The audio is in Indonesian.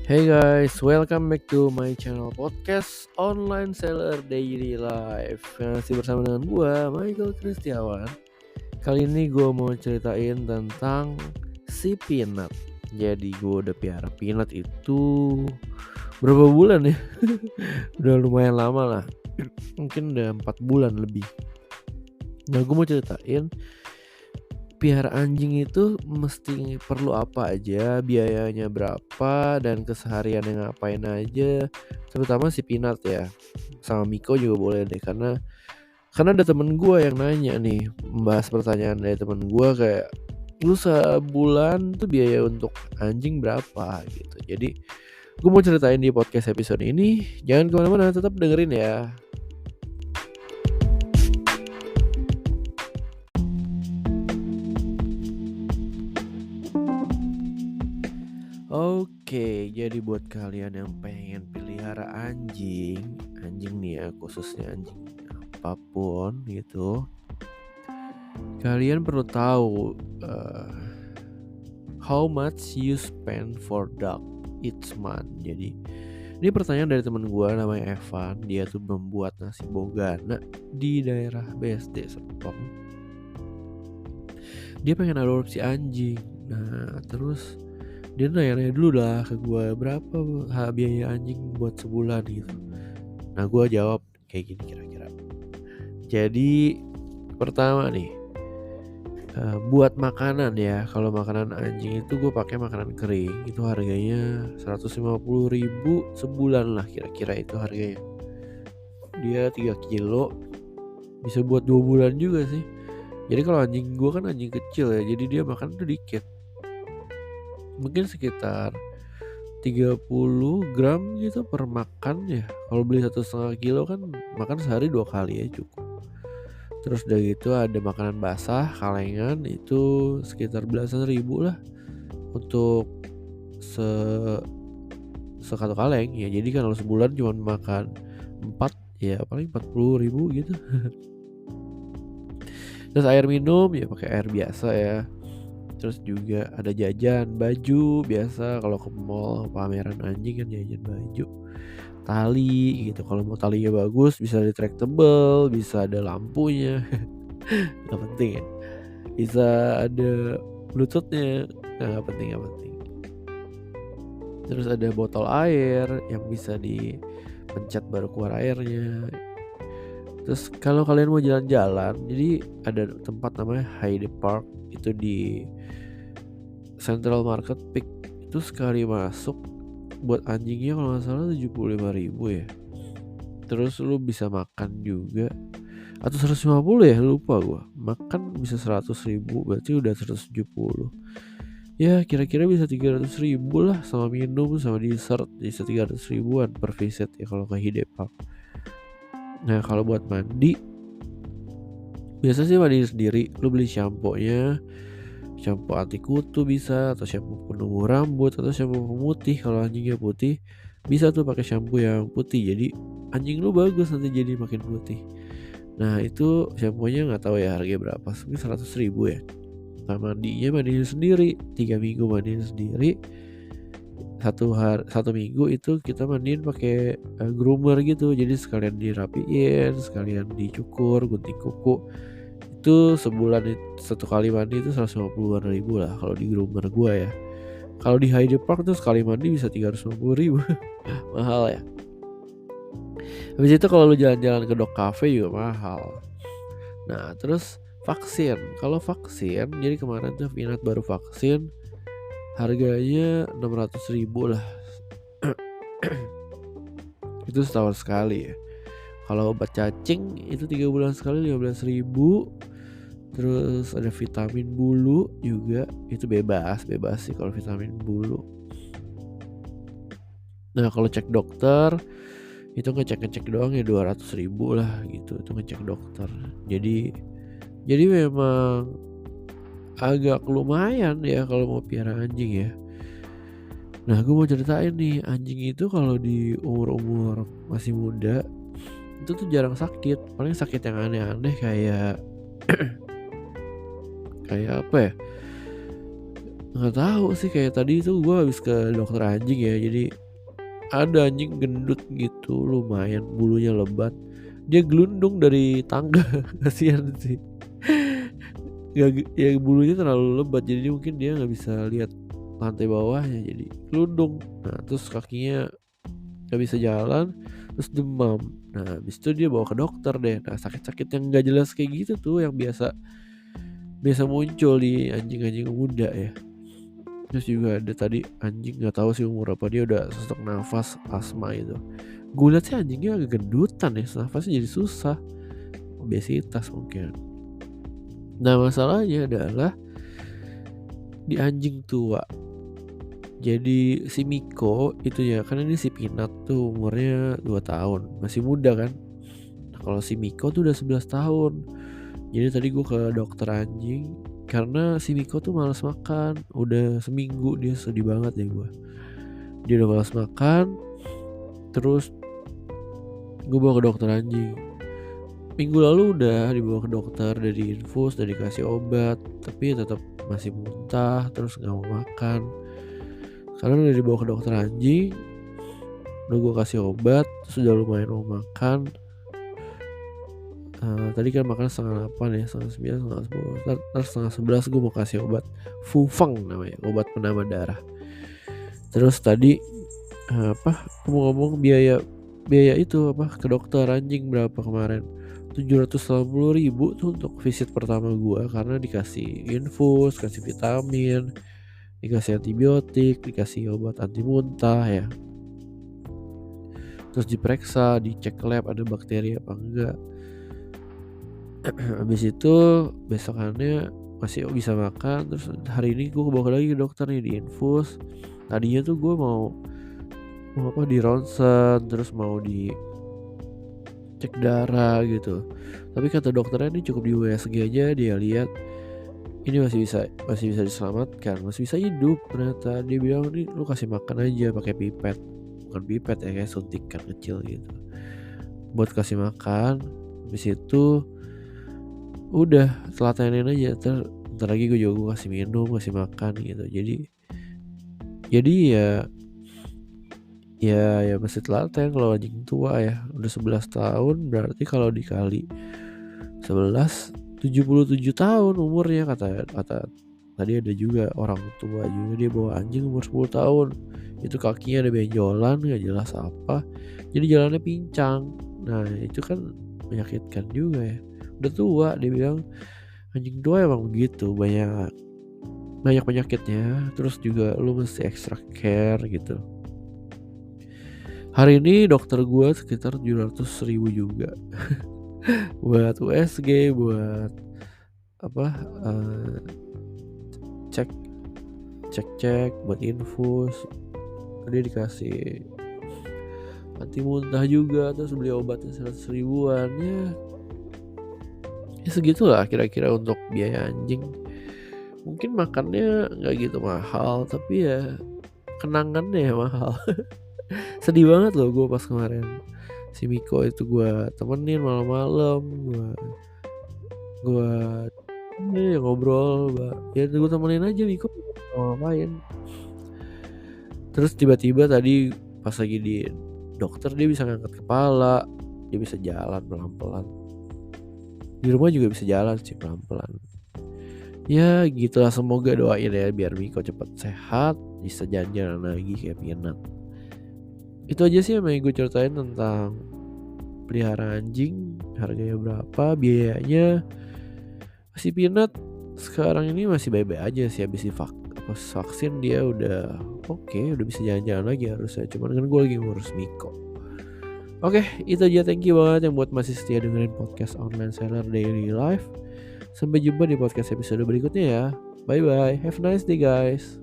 Hey guys, welcome back to my channel podcast Online Seller Daily Life. Masih bersama dengan gue, Michael Kristiawan. Kali ini gue mau ceritain tentang si Peanut. Jadi gue udah piara Peanut itu berapa bulan ya? Udah lumayan lama lah. Mungkin udah 4 bulan lebih. Nah, gue mau ceritain piara anjing itu mesti perlu apa aja, biayanya berapa, dan kesehariannya ngapain aja. Terutama si Peanut ya, sama Miko juga boleh deh, karena ada temen gue yang nanya nih, membahas pertanyaan dari temen gue kayak, lu sebulan tuh biaya untuk anjing berapa gitu. Jadi gue mau ceritain di podcast episode ini. Jangan kemana-mana, tetap dengerin ya. Oke, jadi buat kalian yang pengen pelihara anjing nih ya, khususnya anjing apapun gitu, kalian perlu tahu how much you spend for dog each month. Jadi ini pertanyaan dari teman gue namanya Evan. Dia tuh membuat nasi bogana di daerah BSD Serpong. Dia pengen adopsi anjing. Nah terus dia nanya dulu lah ke gue, berapa biaya anjing buat sebulan gitu. Nah gue jawab kayak gini kira-kira. Jadi pertama nih, buat makanan ya. Kalau makanan anjing itu gue pakai makanan kering. Itu harganya 150.000 sebulan lah kira-kira itu harganya. Dia 3 kilo, bisa buat 2 bulan juga sih. Jadi kalau anjing gue kan anjing kecil ya, jadi dia makan tuh dikit. Mungkin sekitar 30 gram gitu per makan ya. Kalau beli 1,5 kilo kan makan sehari 2 kali ya cukup. Terus dari itu ada makanan basah, kalengan, itu sekitar belasan ribu lah untuk sekatu kaleng ya. Jadi kan kalau sebulan cuma makan 4 ya paling 40.000 gitu. Terus air minum ya pakai air biasa ya. Terus juga ada jajan, baju biasa kalau ke mall pameran anjing kan jajan baju. Tali gitu, kalau mau talinya bagus bisa retractable, bisa ada lampunya. Gak penting ya. Bisa ada bluetoothnya, gak penting. Terus ada botol air yang bisa dipencet baru keluar airnya. Terus kalau kalian mau jalan-jalan, jadi ada tempat namanya Hyde Park, itu di Central Market Peak. Itu sekali masuk buat anjingnya kalau gak salah 75.000 ya. Terus lu bisa makan juga, atau 150 ya, lupa gua. Makan bisa 100.000, berarti udah 170. Ya kira-kira bisa 300.000 lah, sama minum sama dessert bisa 300.000-an per visit ya kalau ke Hide Park. Nah kalau buat mandi, biasa sih mandi sendiri. Lu beli shampoo-nya, shampoo anti kutu bisa, atau shampoo penumbuh rambut, atau shampoo pemutih. Kalau anjingnya putih bisa tuh pakai shampoo yang putih, jadi anjing lu bagus nanti jadi makin putih. Nah itu shampoo-nya nggak tahu ya harganya berapa, mungkin 100.000 ya. Nah mandiin sendiri, 3 minggu mandiin sendiri. Satu minggu itu kita mandiin pakai groomer gitu, jadi sekalian dirapiin, sekalian dicukur, gunting kuku. Itu sebulan satu kali mandi itu 150-an ribu lah kalau di groomer gua ya. Kalau di Hyde Park tuh sekali mandi bisa 350.000. Mahal ya. Habis itu kalau lu jalan-jalan ke dog cafe juga mahal. Nah terus vaksin. Kalau vaksin, jadi kemarin tuh Peanut baru vaksin, harganya 600.000 lah. Itu setahun sekali ya. Kalau obat cacing itu 3 bulan sekali 15.000. Terus ada vitamin bulu juga, itu bebas sih kalau vitamin bulu. Nah kalau cek dokter itu ngecek doang ya 200.000 lah gitu, itu ngecek dokter. Jadi memang agak lumayan ya kalau mau piara anjing ya. Nah gue mau ceritain nih, anjing itu kalau di umur masih muda itu tuh jarang sakit. Paling sakit yang aneh-aneh kayak apa ya, Nggak tahu sih, kayak tadi itu gue habis ke dokter anjing ya, jadi ada anjing gendut gitu, lumayan bulunya lebat. Dia gelundung dari tangga, kasihan sih. Ya bulunya terlalu lebat, jadi mungkin dia nggak bisa lihat lantai bawahnya, jadi gelundung. Nah terus kakinya nggak bisa jalan, terus demam. Nah habis itu dia bawa ke dokter deh. Nah sakit-sakit yang nggak jelas kayak gitu tuh yang biasa muncul di anjing-anjing muda ya. Terus juga ada tadi anjing nggak tahu sih umur apa, dia udah sesak nafas, asma itu. Gue liat sih anjingnya agak gendutan ya, nafasnya jadi susah, obesitas mungkin. Nah masalahnya adalah di anjing tua. Jadi si Miko itu ya, kan ini si Peanut tuh umurnya 2 tahun, masih muda kan. Nah kalau si Miko tuh udah 11 tahun. Jadi tadi gue ke dokter anjing karena si Miko tuh malas makan. Udah seminggu dia sedih banget ya gue. Dia udah malas makan. Terus gue bawa ke dokter anjing. Minggu lalu udah dibawa ke dokter, udah diinfus, udah dikasih obat, tapi tetap masih muntah, terus gak mau makan. Sekarang udah dibawa ke dokter anjing, udah gue kasih obat, sudah lumayan mau makan. Tadi kan makan 8:30 ya, 9:30, 10, ntar 10:30 gue mau kasih obat Fufeng namanya, obat penambah darah. Terus tadi ngomong-ngomong biaya itu ke dokter anjing berapa kemarin, 780.000 tuh untuk visit pertama gue, karena dikasih infus, kasih vitamin, dikasih antibiotik, dikasih obat anti muntah ya. Terus diperiksa, dicek lab ada bakteri apa enggak. Habis itu besokannya masih bisa makan. Terus hari ini gue bawa lagi ke dokter nih, diinfus. Tadinya tuh gue mau di ronsen, terus mau di cek darah gitu, tapi kata dokternya ini cukup di USG aja, dia lihat ini masih bisa diselamatkan, masih bisa hidup ternyata. Dia bilang nih lu kasih makan aja pakai pipet, bukan pipet ya, kayak suntikan kecil gitu buat kasih makan. Habis itu udah telatenin aja, ntar lagi gue kasih minum, kasih makan gitu. Jadi ya masih telaten kalau anjing tua ya. Udah 11 tahun berarti kalau dikali 11, 77 tahun umurnya. Kata tadi ada juga orang tua juga, dia bawa anjing umur 10 tahun. Itu kakinya ada benjolan gak jelas apa, jadi jalannya pincang. Nah itu kan menyakitkan juga ya. Udah tua, dia bilang anjing tua emang begitu, banyak penyakitnya. Terus juga lu mesti extra care gitu. Hari ini dokter gue sekitar 700.000 juga buat USG, buat cek buat infus. Dia dikasih anti muntah juga, terus beli obatnya 100 ribuan ya segitulah kira-kira untuk biaya anjing. Mungkin makannya nggak gitu mahal, tapi ya kenangannya ya mahal. Sedih banget loh gue pas kemarin si Miko itu gue temenin malam-malam, gue ngobrol, ya gue temenin aja Miko mau ngapain. Terus tiba-tiba tadi pas lagi di dokter dia bisa ngangkat kepala, dia bisa jalan pelan-pelan. Di rumah juga bisa jalan sih pelan-pelan. Ya gitulah, semoga doain ya biar Miko cepat sehat, bisa jalan-jalan lagi kayak Peanut. Itu aja sih yang mau gue ceritain tentang pelihara anjing. Harganya berapa, biayanya. Si Peanut sekarang ini masih baik-baik aja sih. Habis vaksin dia udah oke, udah bisa jalan-jalan lagi harusnya. Cuman kan gue lagi ngurus Miko. Oke, itu aja. Thank you banget yang buat masih setia dengerin podcast Online Seller Daily Life. Sampai jumpa di podcast episode berikutnya ya. Bye bye. Have a nice day guys.